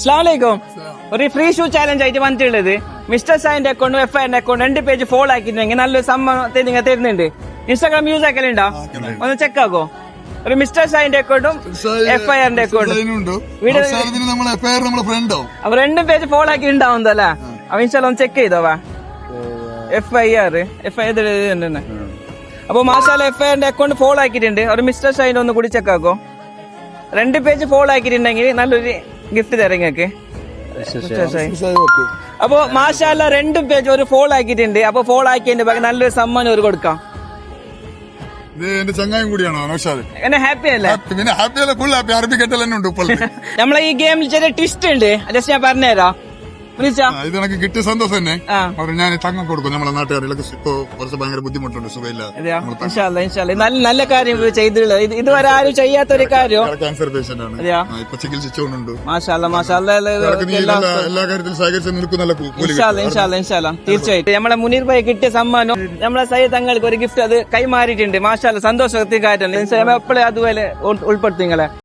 അസ്സലാമലൈക്കും. ഒരു free shoe challenge ആയിട്ട് വന്നിട്ടുള്ളത് മിസ്റ്റർ സായിന്റെ അക്കൗണ്ടും FIR അക്കൗണ്ടും 2 പേജ് ഫോളോ ആക്കിയിട്ടുണ്ടെങ്കിൽ നല്ലൊരു സമ്മാനം നിങ്ങൾ തരുന്നുണ്ട്. ഇൻസ്റ്റാഗ്രാം യൂസ് ആക്കലുണ്ടോ? ഒന്ന് ചെക്ക് ആക്കോ. ഒരു മിസ്റ്റർ സായിന്റെ അക്കൗണ്ടും FIR അക്കൗണ്ടും അപ്പൊ 2 പേജ് ഫോളോ ആക്കി ഉണ്ടാവുന്നതല്ലേ? അപ്പൊ ഇൻസ്റ്റാഗ്രാം ഒന്ന് ചെക്ക് ചെയ്തോവാ. FIR അപ്പൊ മാഷാഅല്ലാ FIR അക്കൗണ്ട് ഫോളോ ആക്കിയിട്ടുണ്ട്. ഒരു മിസ്റ്റർ സായിന്റെ ഒന്ന് കൂടി ചെക്ക് ആക്കോ. 2 പേജ് ഫോളോ ആക്കിയിട്ടുണ്ടെങ്കിൽ നല്ലൊരു ഗിഫ്റ്റ് തരാം നിങ്ങൾക്ക്. അപ്പൊ മാഷാഅല്ലാ 2 പേജ് ഒരു ഫോളോ ആക്കിയിട്ടുണ്ട്. അപ്പൊ ഫോളോ ആക്കിയതിന്റെ ബാക്കി നല്ലൊരു സമ്മാനം ഒരു കൊടുക്കാം. എന്റെ ചങ്ങായും കൂടിയാണോ നൗഷാദ്? എന്നെ ഹാപ്പി അല്ലേ? പിന്നെ ഹാപ്പി അല്ല, ഫുൾ ഹാപ്പി. അറബി കെട്ടലെന്നെ ഉണ്ട് ഇപ്പോൾ. നമ്മളെ ഈ ഗെയിമിൽ ചെറിയ ട്വിസ്റ്റ് ഉണ്ട്, ജസ്റ്റ് ഞാൻ പറഞ്ഞുതരാം. ഇത് എനിക്ക് കിട്ടിയ സന്തോഷം തന്നെ. അവർ ഞാൻ തങ്ങം കൊടുക്കും. നമ്മളെ നാട്ടുകാരിലൊക്കെ ഇപ്പൊ കുറച്ച് ഭയങ്കര ബുദ്ധിമുട്ടുണ്ട്, സുഖമില്ല. നല്ല കാര്യം ചെയ്തിട്ടുള്ളത്, ഇതുവരെ ആരും ചെയ്യാത്തൊരു കാര്യം. ക്യാൻസർ പേഷ്യന്റ് ആണ്, ഇപ്പൊ ചികിത്സിച്ചുകൊണ്ടുണ്ട്. എല്ലാ കാര്യത്തിലും സഹകരിച്ച് നിൽക്കുന്നല്ല. തീർച്ചയായിട്ടും നമ്മളെ മുനീർ ഭായി കിട്ടിയ സമ്മാനം നമ്മളെ സയ്യിദ് തങ്ങൾക്ക് ഒരു ഗിഫ്റ്റ് അത് കൈമാറിയിട്ടുണ്ട്. മാഷാഅല്ലാ സന്തോഷത്തിന്റെ കാര്യമാണ്. എപ്പോഴും അതുപോലെ ഉൾപ്പെടുത്തി നിങ്ങളെ.